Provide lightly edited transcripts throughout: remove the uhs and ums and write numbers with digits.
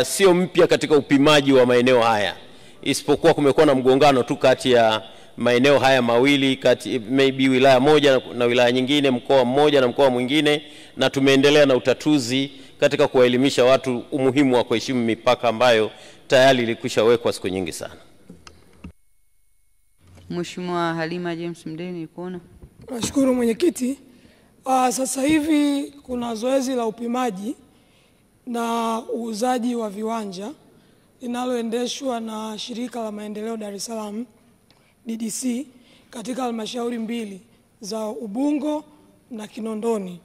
Sio mpya katika upimaji wa maeneo haya, isipokuwa kumekuwa na mgongano tu kati ya maeneo haya mawili, kati maybe wilaya moja na wilaya nyingine, mkoa mmoja na mkoa mwingine, na tumeendelea na utatuzi katika kuwaelimisha watu umuhimu wa kuheshimu mipaka ambayo tayari ilikushawekwa siku nyingi sana. Mheshimiwa Halima James Mdeni ikuona. Nashukuru mwenyekiti. Sasa hivi kuna zoezi la upimaji na uuzaji wa viwanja linaloendeshwa na Shirika la Maendeleo Dar es Salaam DDC katika halmashauri mbili za Ubungo na Kinondoni.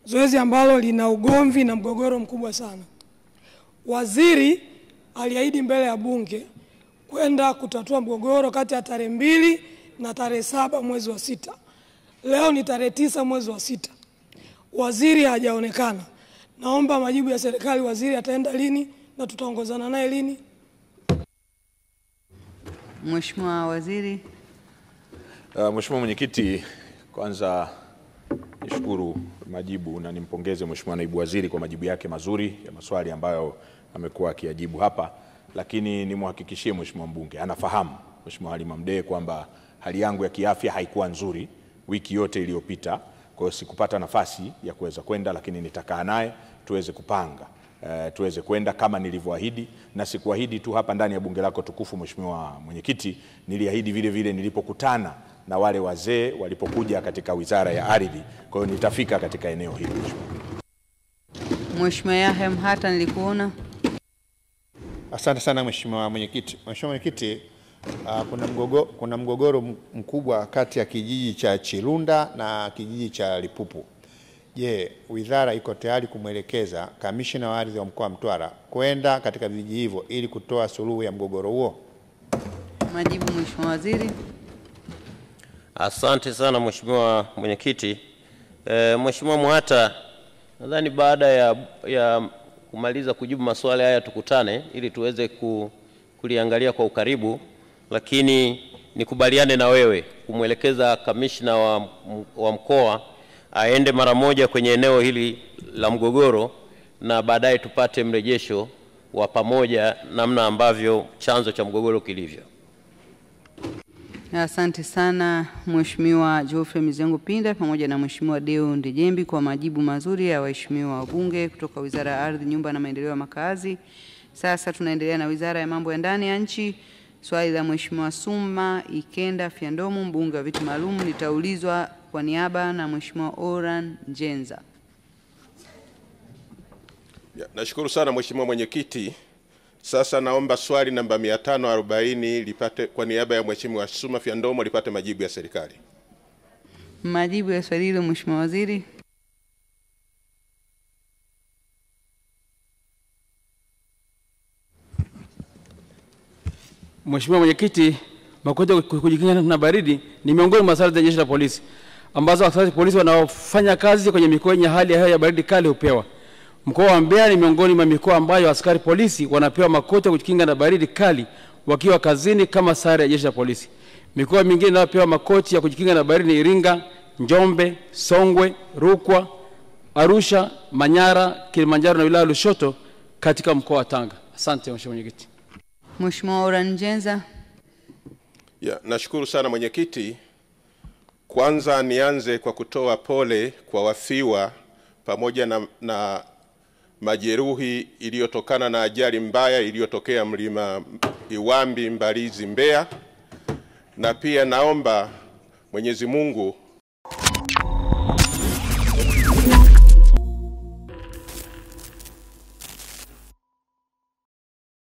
Zoezi ambalo lina ugomvi na mgogoro mkubwa sana. Waziri aliahidi mbele ya bunge kwenda kutatua mgogoro kati ya tarehe 2 na tarehe 7 mwezi wa 6. Leo ni tarehe 9 mwezi wa 6. Waziri hajaonekana. Naomba majibu ya serikali, waziri ataenda lini na tutaongozana naye lini? Mheshimiwa Waziri. Mheshimiwa Mwenyekiti, kwanza nishukuru majibu na nimpongeze Mheshimiwa Naibu Waziri kwa majibu yake mazuri ya maswali ambayo amekuwa akiyajibu hapa, lakini nimhakikishie Mheshimiwa mbunge anafahamu Mheshimiwa Halima Mdee kwamba hali yangu ya kiafya haikuwa nzuri wiki yote iliyopita. Kwa hiyo sikupata nafasi ya kuweza kwenda, lakini nitakaa naye tuweze kupanga tuweze kwenda kama nilivyoahidi, na sikuahidi tu hapa ndani ya bunge lako tukufu Mheshimiwa Mwenyekiti, niliahidi vile vile nilipokutana na wale wazee walipokuja katika Wizara ya Ardhi. Kwa hiyo nitafika katika eneo hili. Mheshimiwa Yahya Mhata nilikuona. Asante sana Mheshimiwa Mwenyekiti. Mheshimiwa Mwenyekiti, kuna mgogoro mkubwa kati ya kijiji cha Chirunda na kijiji cha Lipupu. Je, wizara iko tayari kumwelekeza kamishna wa ardhi wa mkoa wa Mtwara kwenda katika vijiji hivyo ili kutoa suluhu ya mgogoro huo? Majibu Mheshimiwa Waziri. Asante sana Mheshimiwa Mwenyekiti. Mheshimiwa Mhata, nadhani baada ya kumaliza kujibu maswali haya tukutane ili tuweze kuliangalia kwa ukaribu, lakini nikubaliane na wewe kumwelekeza kamishna wa mkoa aende mara moja kwenye eneo hili la mgogoro, na baadaye tupate mrejesho wa pamoja namna ambavyo chanzo cha mgogoro kilivyo. Asante sana Mheshimiwa Geoffrey Mizengo Pinda pamoja na Mheshimiwa Deo Ndejembi kwa majibu mazuri ya waheshimiwa wabunge kutoka Wizara ya Ardhi, Nyumba na Maendeleo ya Makazi. Sasa tunaendelea na Wizara ya Mambo ya Ndani ya Nchi. Swali la Mheshimiwa Suma Ikenda Fyandomu, mbunge wa viti maalum, litaulizwa kwa niaba na Mheshimiwa Oran Njenza. Nashukuru sana Mheshimiwa Mwenyekiti. Sasa naomba swali namba 540 lipate kwa niaba ya Mheshimiwa Suma Fyandomu lipate majibu ya serikali. Majibu ya swali hilo Mheshimiwa Waziri. Mheshimiwa Mwenyekiti, makoti ya kujikinga na baridi ni miongoni mwa sare za Jeshi la Polisi ambazo askari polisi wanaofanya kazi kwenye mikoa yenye hali ya hewa ya baridi kali hupewa. Mkoa wa Mbeya ni miongoni mwa mikoa ambayo askari polisi wanapewa makoti ya kujikinga na baridi kali wakiwa kazini kama sare ya Jeshi la Polisi. Mikoa mingine inayopewa makoti ya kujikinga na baridi ni Iringa, Njombe, Songwe, Rukwa, Arusha, Manyara, Kilimanjaro na wilaya Lushoto katika mkoa wa Tanga. Asante Mheshimiwa Mwenyekiti. Mheshimiwa Oran Njenza. Nashukuru sana Mwenyekiti. Kwanza nianze kwa kutoa pole kwa wafiwa pamoja na majeruhi iliyotokana na ajali mbaya iliyotokea Mlima Iwambi Mbalizi Mbeya, na pia naomba Mwenyezi Mungu